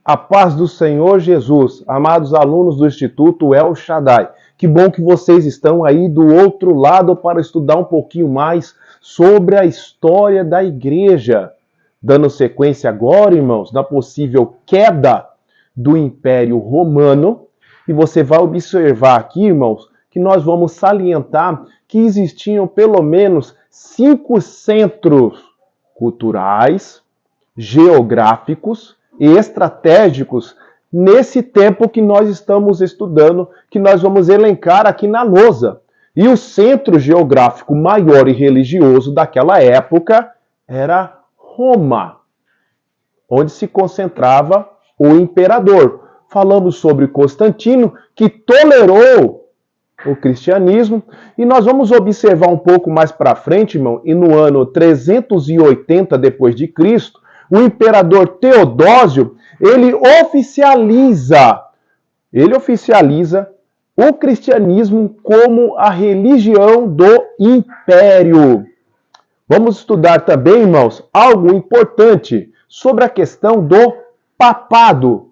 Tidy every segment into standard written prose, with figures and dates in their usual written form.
A paz do Senhor Jesus, amados alunos do Instituto El Shaddai. Que bom que vocês estão aí do outro lado para estudar um pouquinho mais sobre a história da igreja. Dando sequência agora, irmãos, na possível queda do Império Romano. E você vai observar aqui, irmãos, que nós vamos salientar que existiam pelo menos 5 centros culturais, geográficos e estratégicos nesse tempo que nós estamos estudando, que nós vamos elencar aqui na lousa. E o centro geográfico maior e religioso daquela época era Roma, onde se concentrava o imperador. Falamos sobre Constantino, que tolerou o cristianismo, e nós vamos observar um pouco mais para frente, irmão, e no ano 380 depois de Cristo, o imperador Teodósio, ele oficializa o cristianismo como a religião do império. Vamos estudar também, irmãos, algo importante sobre a questão do papado.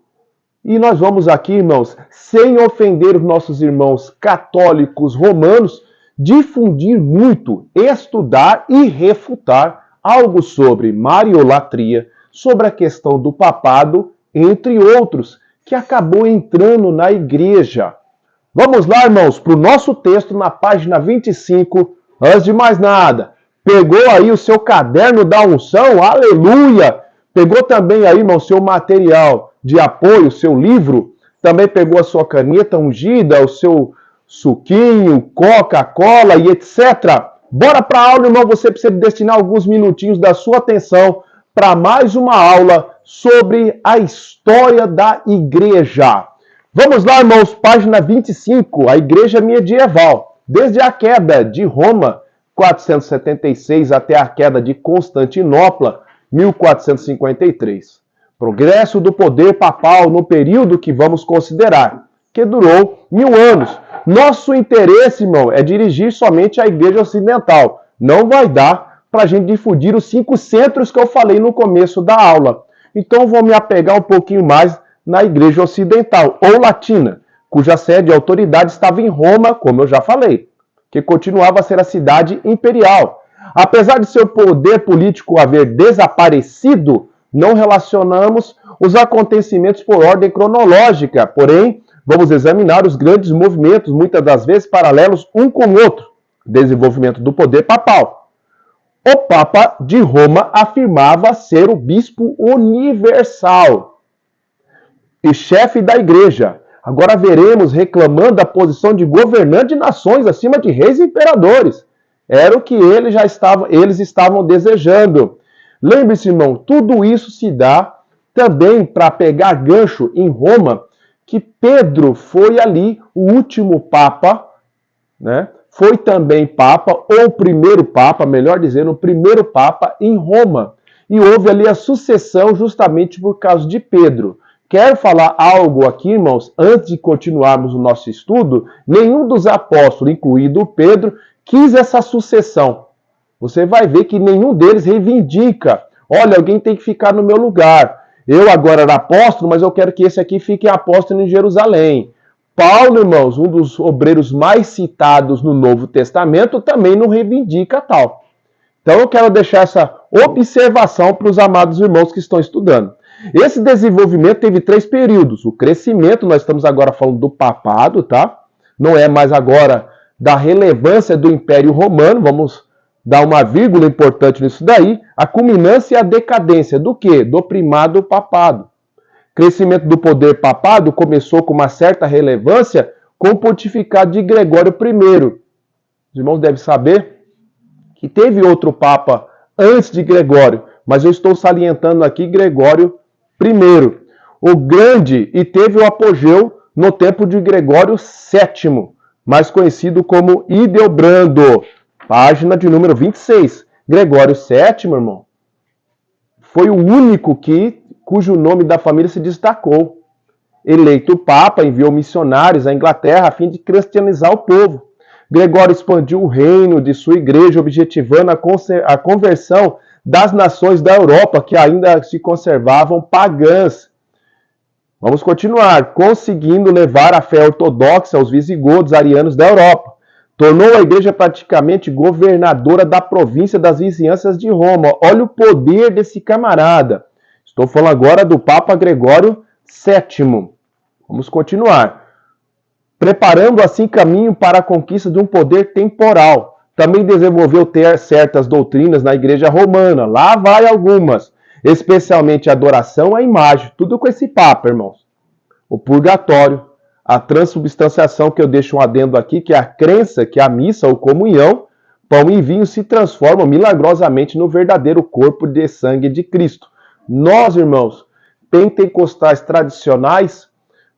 E nós vamos aqui, irmãos, sem ofender os nossos irmãos católicos romanos, difundir muito, estudar e refutar algo sobre mariolatria, sobre a questão do papado, entre outros, que acabou entrando na igreja. Vamos lá, irmãos, para o nosso texto na página 25. Antes de mais nada, pegou aí o seu caderno da unção? Aleluia! Pegou também aí, irmão, seu material de apoio, seu livro? Também pegou a sua caneta ungida, o seu suquinho, Coca-Cola e etc. Bora para a aula, irmão. Você precisa destinar alguns minutinhos da sua atenção para mais uma aula sobre a história da igreja. Vamos lá, irmãos, página 25, a igreja medieval. Desde a queda de Roma, 476, até a queda de Constantinopla, 1453. Progresso do poder papal no período que vamos considerar, que durou 1000 anos. Nosso interesse, irmão, é dirigir somente a igreja ocidental. Não vai dar para a gente difundir os 5 centros que eu falei no começo da aula. Então, vou me apegar um pouquinho mais na igreja ocidental, ou latina, cuja sede e autoridade estava em Roma, como eu já falei, que continuava a ser a cidade imperial. Apesar de seu poder político haver desaparecido, não relacionamos os acontecimentos por ordem cronológica, porém, vamos examinar os grandes movimentos, muitas das vezes paralelos um com o outro. Desenvolvimento do poder papal. O Papa de Roma afirmava ser o bispo universal e chefe da igreja. Agora veremos reclamando a posição de governante de nações acima de reis e imperadores. Era o que eles estavam desejando. Lembre-se, irmão, tudo isso se dá também para pegar gancho em Roma, que Pedro foi ali o último papa, né? Foi também papa, ou o primeiro papa, melhor dizendo, o primeiro papa em Roma. E houve ali a sucessão justamente por causa de Pedro. Quero falar algo aqui, irmãos, antes de continuarmos o nosso estudo. Nenhum dos apóstolos, incluído Pedro, quis essa sucessão. Você vai ver que nenhum deles reivindica. Olha, alguém tem que ficar no meu lugar. Eu agora era apóstolo, mas eu quero que esse aqui fique apóstolo em Jerusalém. Paulo, irmãos, um dos obreiros mais citados no Novo Testamento, também não reivindica tal. Então eu quero deixar essa observação para os amados irmãos que estão estudando. Esse desenvolvimento teve 3 períodos. O crescimento, nós estamos agora falando do papado, tá? Não é mais agora da relevância do Império Romano, vamos dar uma vírgula importante nisso daí. A culminância e a decadência do quê? Do primado papado. Crescimento do poder papado começou com uma certa relevância com o pontificado de Gregório I. Os irmãos devem saber que teve outro papa antes de Gregório, mas eu estou salientando aqui Gregório I, o grande, e teve o apogeu no tempo de Gregório VII, mais conhecido como Hildebrando, página de número 26. Gregório VII, irmão, foi o único cujo nome da família se destacou. Eleito papa, enviou missionários à Inglaterra a fim de cristianizar o povo. Gregório expandiu o reino de sua igreja, objetivando a conversão das nações da Europa que ainda se conservavam pagãs. Vamos continuar. Conseguindo levar a fé ortodoxa aos visigodos arianos da Europa. Tornou a igreja praticamente governadora da província das vizinhanças de Roma. Olha o poder desse camarada. Estou falando agora do Papa Gregório VII. Vamos continuar. Preparando assim caminho para a conquista de um poder temporal. Também desenvolveu certas doutrinas na igreja romana. Lá vai algumas. Especialmente a adoração à imagem. Tudo com esse Papa, irmãos. O purgatório. A transubstanciação, que eu deixo um adendo aqui, que é a crença que a missa ou comunhão, pão e vinho se transformam milagrosamente no verdadeiro corpo de sangue de Cristo. Nós, irmãos, pentecostais tradicionais,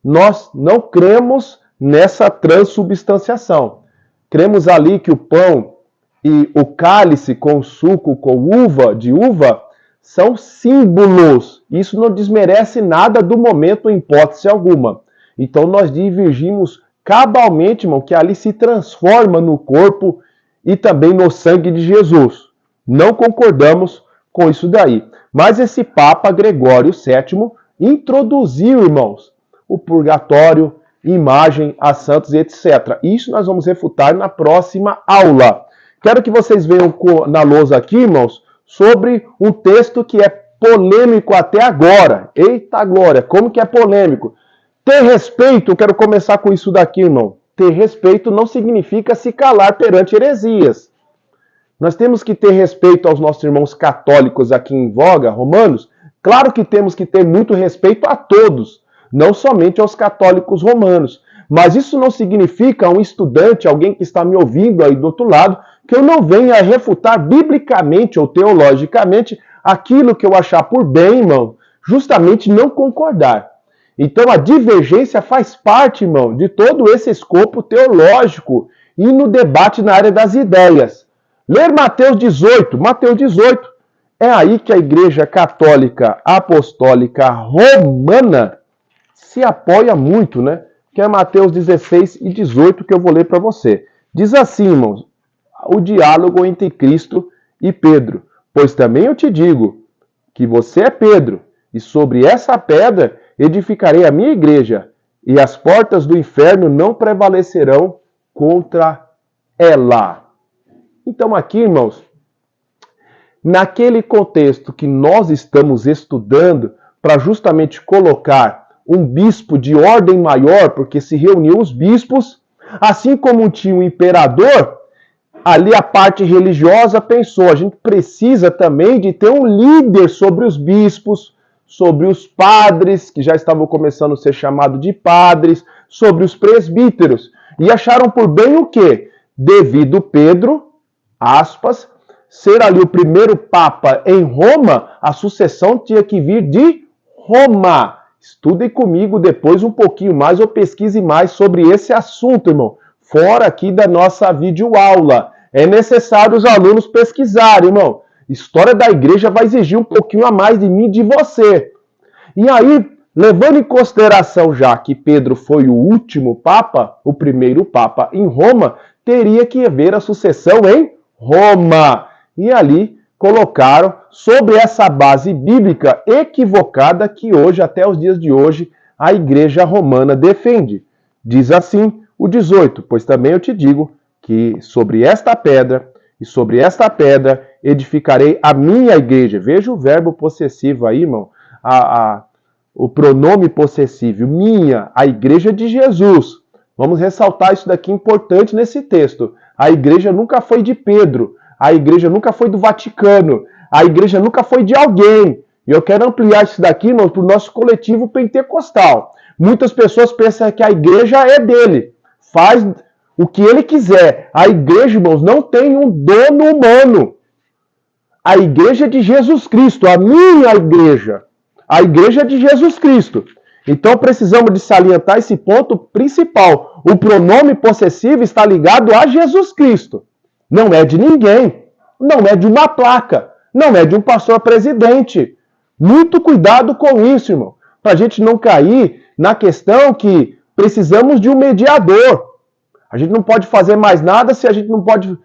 nós não cremos nessa transubstanciação. Cremos ali que o pão e o cálice com suco com uva, de uva, são símbolos. Isso não desmerece nada do momento em hipótese alguma. Então nós divergimos cabalmente, irmão, que ali se transforma no corpo e também no sangue de Jesus. Não concordamos com isso daí. Mas esse Papa Gregório VII introduziu, irmãos, o purgatório, imagem a santos, etc. Isso nós vamos refutar na próxima aula. Quero que vocês vejam na lousa aqui, irmãos, sobre um texto que é polêmico até agora. Eita glória, como que é polêmico? Ter respeito, eu quero começar com isso daqui, irmão. Ter respeito não significa se calar perante heresias. Nós temos que ter respeito aos nossos irmãos católicos aqui em voga, romanos. Claro que temos que ter muito respeito a todos, não somente aos católicos romanos. Mas isso não significa um estudante, alguém que está me ouvindo aí do outro lado, que eu não venha refutar biblicamente ou teologicamente aquilo que eu achar por bem, irmão, justamente não concordar. Então a divergência faz parte, irmão, de todo esse escopo teológico e no debate na área das ideias. Ler Mateus 18. Mateus 18 é aí que a Igreja Católica Apostólica Romana se apoia muito, né? Que é Mateus 16 e 18 que eu vou ler para você. Diz assim, irmãos, o diálogo entre Cristo e Pedro. Pois também eu te digo que você é Pedro, e sobre essa pedra edificarei a minha igreja, e as portas do inferno não prevalecerão contra ela. Então aqui, irmãos, naquele contexto que nós estamos estudando, para justamente colocar um bispo de ordem maior, porque se reuniu os bispos, assim como tinha um imperador, ali a parte religiosa pensou, a gente precisa também de ter um líder sobre os bispos, sobre os padres, que já estavam começando a ser chamados de padres, sobre os presbíteros. E acharam por bem o quê? Devido Pedro, aspas, ser ali o primeiro papa em Roma, a sucessão tinha que vir de Roma. Estudem comigo depois um pouquinho mais ou pesquise mais sobre esse assunto, irmão. Fora aqui da nossa videoaula. É necessário os alunos pesquisarem, irmão. História da igreja vai exigir um pouquinho a mais de mim e de você. E aí, levando em consideração já que Pedro foi o último papa, o primeiro papa em Roma, teria que haver a sucessão em Roma. E ali colocaram sobre essa base bíblica equivocada que hoje, até os dias de hoje, a igreja romana defende. Diz assim o 18, pois também eu te digo que sobre esta pedra e sobre esta pedra edificarei a minha igreja. Veja o verbo possessivo aí, irmão. O pronome possessivo. Minha, a igreja de Jesus. Vamos ressaltar isso daqui importante nesse texto. A igreja nunca foi de Pedro. A igreja nunca foi do Vaticano. A igreja nunca foi de alguém. E eu quero ampliar isso daqui, irmão, para o nosso coletivo pentecostal. Muitas pessoas pensam que a igreja é dele. Faz o que ele quiser. A igreja, irmãos, não tem um dono humano. A igreja é de Jesus Cristo, a minha igreja. A igreja é de Jesus Cristo. Então precisamos de salientar esse ponto principal. O pronome possessivo está ligado a Jesus Cristo. Não é de ninguém. Não é de uma placa. Não é de um pastor presidente. Muito cuidado com isso, irmão. Para a gente não cair na questão que precisamos de um mediador. A gente não pode fazer mais nada se a gente não pode...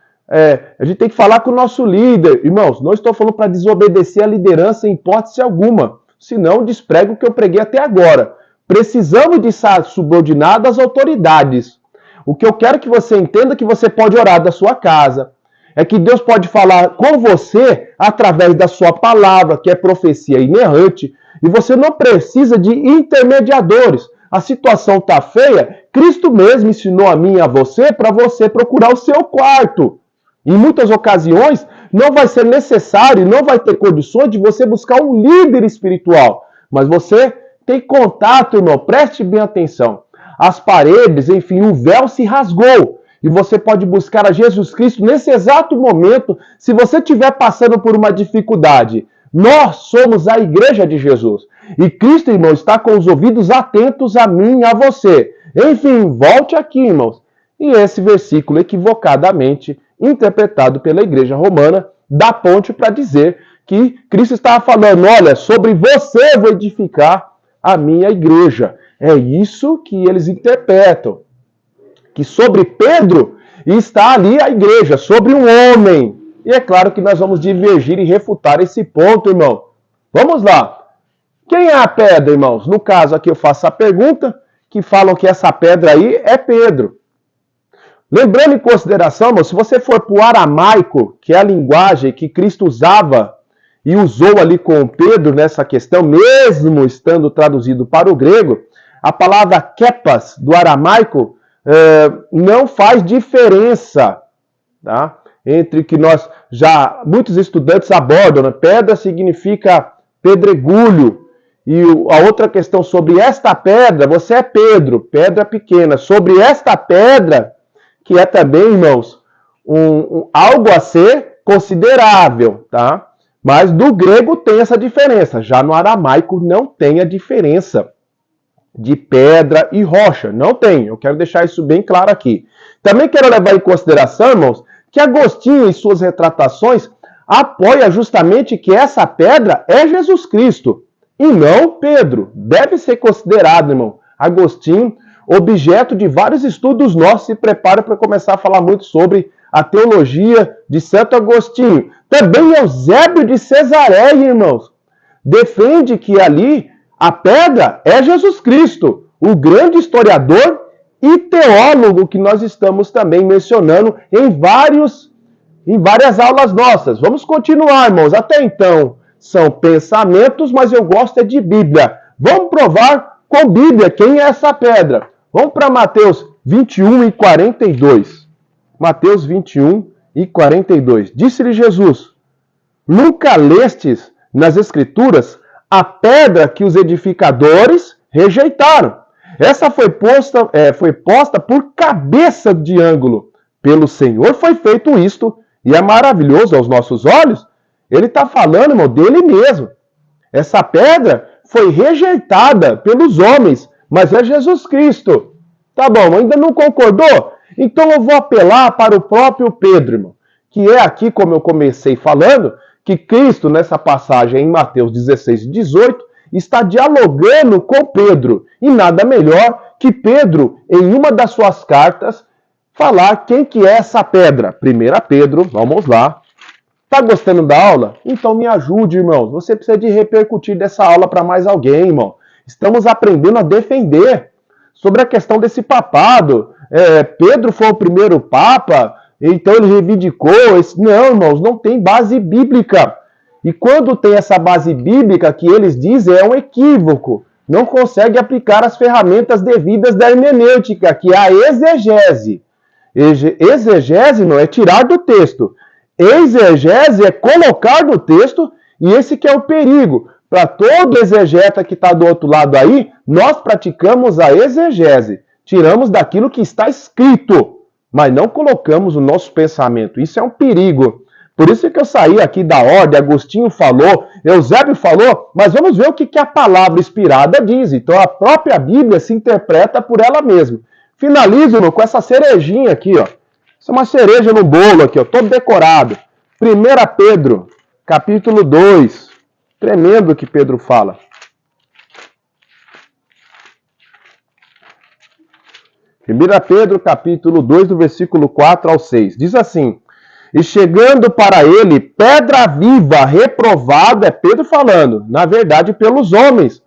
a gente tem que falar com o nosso líder. Irmãos, não estou falando para desobedecer a liderança em hipótese alguma. Senão, desprego o que eu preguei até agora. precisamos de estar subordinados às autoridades. O que eu quero que você entenda é que você pode orar da sua casa. É que Deus pode falar com você através da sua palavra, que é profecia inerrante, e você não precisa de intermediadores. A situação está feia, Cristo mesmo ensinou a mim e a você para você procurar o seu quarto. Em muitas ocasiões, não vai ser necessário, não vai ter condições de você buscar um líder espiritual. Mas você tem contato, irmão, preste bem atenção. As paredes, enfim, o véu se rasgou. E você pode buscar a Jesus Cristo nesse exato momento, se você estiver passando por uma dificuldade. Nós somos a igreja de Jesus. E Cristo, irmão, está com os ouvidos atentos a mim e a você. Enfim, volte aqui, irmãos. E esse versículo, equivocadamente interpretado pela igreja romana, dá ponte para dizer que Cristo estava falando, olha, sobre você eu vou edificar a minha igreja. É isso que eles interpretam. Que sobre Pedro está ali a igreja, sobre um homem. E é claro que nós vamos divergir e refutar esse ponto, irmão. Vamos lá. Quem é a pedra, irmãos? No caso aqui eu faço a pergunta, que falam que essa pedra aí é Pedro. Lembrando em consideração, irmão, se você for para o aramaico, que é a linguagem que Cristo usava e usou ali com Pedro nessa questão, mesmo estando traduzido para o grego, a palavra kepas do aramaico não faz diferença, tá? Entre que nós já, muitos estudantes abordam, né? Pedra significa pedregulho, e a outra questão sobre esta pedra, você é Pedro, pedra pequena, sobre esta pedra, que é também, irmãos, algo a ser considerável, tá? Mas do grego tem essa diferença, já no aramaico não tem a diferença de pedra e rocha. Não tem. Eu quero deixar isso bem claro aqui. Também quero levar em consideração, irmãos, que Agostinho, em suas retratações, apoia justamente que essa pedra é Jesus Cristo e não Pedro. Deve ser considerado, irmão, Agostinho, objeto de vários estudos nossos. Se prepara para começar a falar muito sobre a teologia de Santo Agostinho. Também Eusébio de Cesareia, irmãos, defende que ali a pedra é Jesus Cristo, o grande historiador e teólogo que nós estamos também mencionando em várias aulas nossas. Vamos continuar, irmãos. Até então são pensamentos, mas eu gosto é de Bíblia. Vamos provar com Bíblia quem é essa pedra. Vamos para Mateus 21 e 42. Mateus 21 e 42. Disse-lhe Jesus: nunca lestes nas Escrituras a pedra que os edificadores rejeitaram. Essa foi posta por cabeça de ângulo. Pelo Senhor foi feito isto, e é maravilhoso aos nossos olhos. Ele está falando, irmão, dele mesmo. Essa pedra foi rejeitada pelos homens, mas é Jesus Cristo. Tá bom, ainda não concordou? Então eu vou apelar para o próprio Pedro, irmão, que é aqui, como eu comecei falando, que Cristo, nessa passagem em Mateus 16 e 18, está dialogando com Pedro. E nada melhor que Pedro, em uma das suas cartas, falar quem que é essa pedra. 1 Pedro, vamos lá. Tá gostando da aula? Então me ajude, irmão. Você precisa de repercutir dessa aula para mais alguém, irmão. Estamos aprendendo a defender sobre a questão desse papado. Pedro foi o primeiro papa, então ele reivindicou. Não, irmãos, não tem base bíblica. E quando tem essa base bíblica que eles dizem é um equívoco. Não consegue aplicar as ferramentas devidas da hermenêutica, que é a exegese. Exegese não é tirar do texto. Exegese é colocar no texto, e esse que é o perigo. Para todo exegeta que está do outro lado aí, nós praticamos a exegese. Tiramos daquilo que está escrito, mas não colocamos o nosso pensamento. Isso é um perigo. Por isso que eu saí aqui da ordem, Agostinho falou, Eusébio falou, mas vamos ver o que a palavra inspirada diz. Então a própria Bíblia se interpreta por ela mesma. Finalizo com essa cerejinha aqui, ó. Isso é uma cereja no bolo aqui, ó, todo decorado. 1 Pedro, capítulo 2. Tremendo o que Pedro fala. 1 Pedro, capítulo 2, do versículo 4 ao 6. Diz assim: e chegando para ele, pedra viva, reprovada, é Pedro falando, na verdade pelos homens,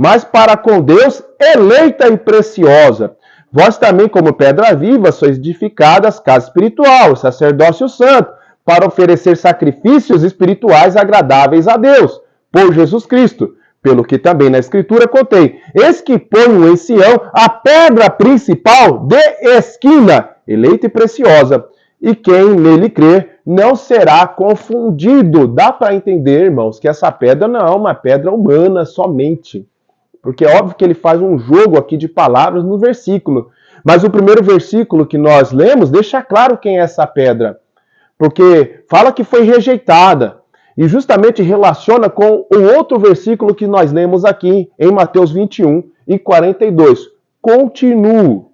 mas para com Deus eleita e preciosa. Vós também, como pedra viva, sois edificadas casa espiritual, sacerdócio santo, para oferecer sacrifícios espirituais agradáveis a Deus, por Jesus Cristo. Pelo que também na Escritura contei: eis que ponho em Sião a pedra principal de esquina, eleita e preciosa, e quem nele crer não será confundido. Dá para entender, irmãos, que essa pedra não é uma pedra humana somente. Porque é óbvio que ele faz um jogo aqui de palavras no versículo. Mas o primeiro versículo que nós lemos deixa claro quem é essa pedra. Porque fala que foi rejeitada. E justamente relaciona com o outro versículo que nós lemos aqui, em Mateus 21 e 42. Continuo.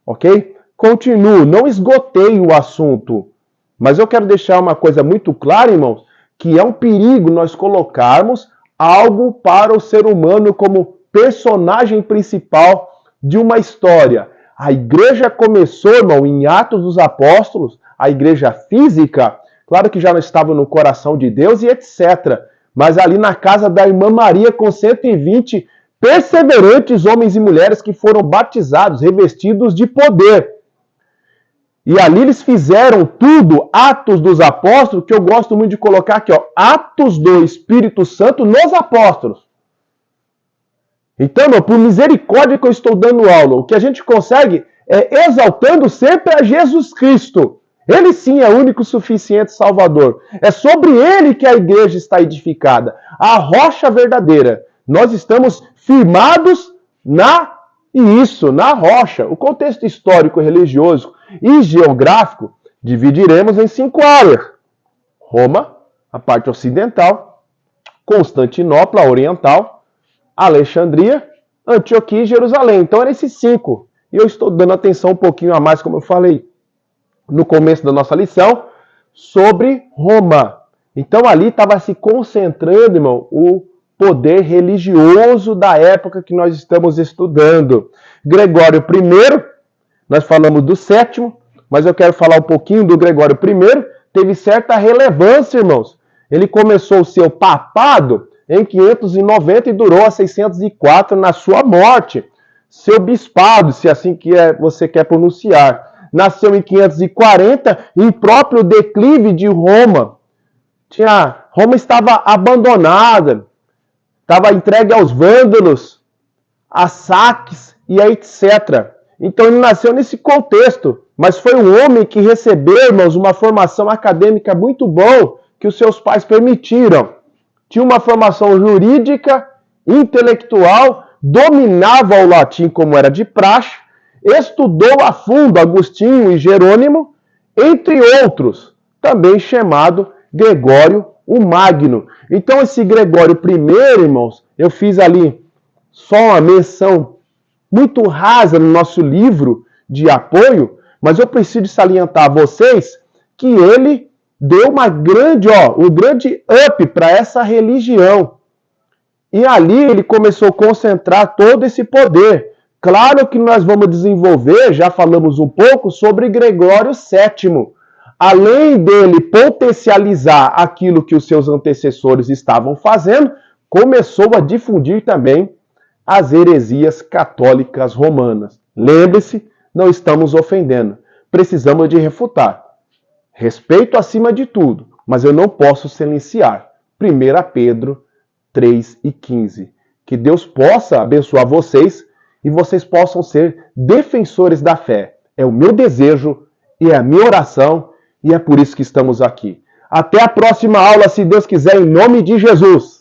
Ok? Continuo. Não esgotei o assunto. Mas eu quero deixar uma coisa muito clara, irmãos, que é um perigo nós colocarmos algo para o ser humano como personagem principal de uma história. A igreja começou, irmão, em Atos dos Apóstolos, a igreja física, claro que já não estava no coração de Deus e etc. Mas ali na casa da irmã Maria, com 120 perseverantes homens e mulheres que foram batizados, revestidos de poder. E ali eles fizeram tudo, Atos dos Apóstolos, que eu gosto muito de colocar aqui, ó, Atos do Espírito Santo nos Apóstolos. Então, meu, por misericórdia que eu estou dando aula, o que a gente consegue é exaltando sempre a Jesus Cristo. Ele sim é o único suficiente Salvador. É sobre ele que a igreja está edificada, a rocha verdadeira. Nós estamos firmados na rocha. O contexto histórico, religioso e geográfico dividiremos em 5 áreas. Roma, a parte ocidental, Constantinopla, a oriental, Alexandria, Antioquia e Jerusalém. Então eram esses 5. E eu estou dando atenção um pouquinho a mais, como eu falei no começo da nossa lição, sobre Roma. Então ali estava se concentrando, irmão, o poder religioso da época que nós estamos estudando. Gregório I, nós falamos do 7º, mas eu quero falar um pouquinho do Gregório I, teve certa relevância, irmãos. Ele começou o seu papado em 590 e durou a 604 na sua morte. Seu bispado, se assim que você quer pronunciar, nasceu em 540, em próprio declive de Roma. Roma estava abandonada, estava entregue aos vândalos, a saques e a etc. Então ele nasceu nesse contexto, mas foi um homem que recebeu, irmãos, uma formação acadêmica muito boa que os seus pais permitiram. Tinha uma formação jurídica, intelectual, dominava o latim como era de praxe, estudou a fundo Agostinho e Jerônimo, entre outros, também chamado Gregório o Magno. Então esse Gregório I, irmãos, eu fiz ali só uma menção muito rasa no nosso livro de apoio, mas eu preciso salientar a vocês que ele deu um grande up para essa religião. E ali ele começou a concentrar todo esse poder. Claro que nós vamos desenvolver, já falamos um pouco, sobre Gregório VII. Além dele potencializar aquilo que os seus antecessores estavam fazendo, começou a difundir também as heresias católicas romanas. Lembre-se, não estamos ofendendo. Precisamos de refutar. Respeito acima de tudo, mas eu não posso silenciar. 1 Pedro 3:15. Que Deus possa abençoar vocês e vocês possam ser defensores da fé. É o meu desejo e é a minha oração e é por isso que estamos aqui. Até a próxima aula, se Deus quiser, em nome de Jesus.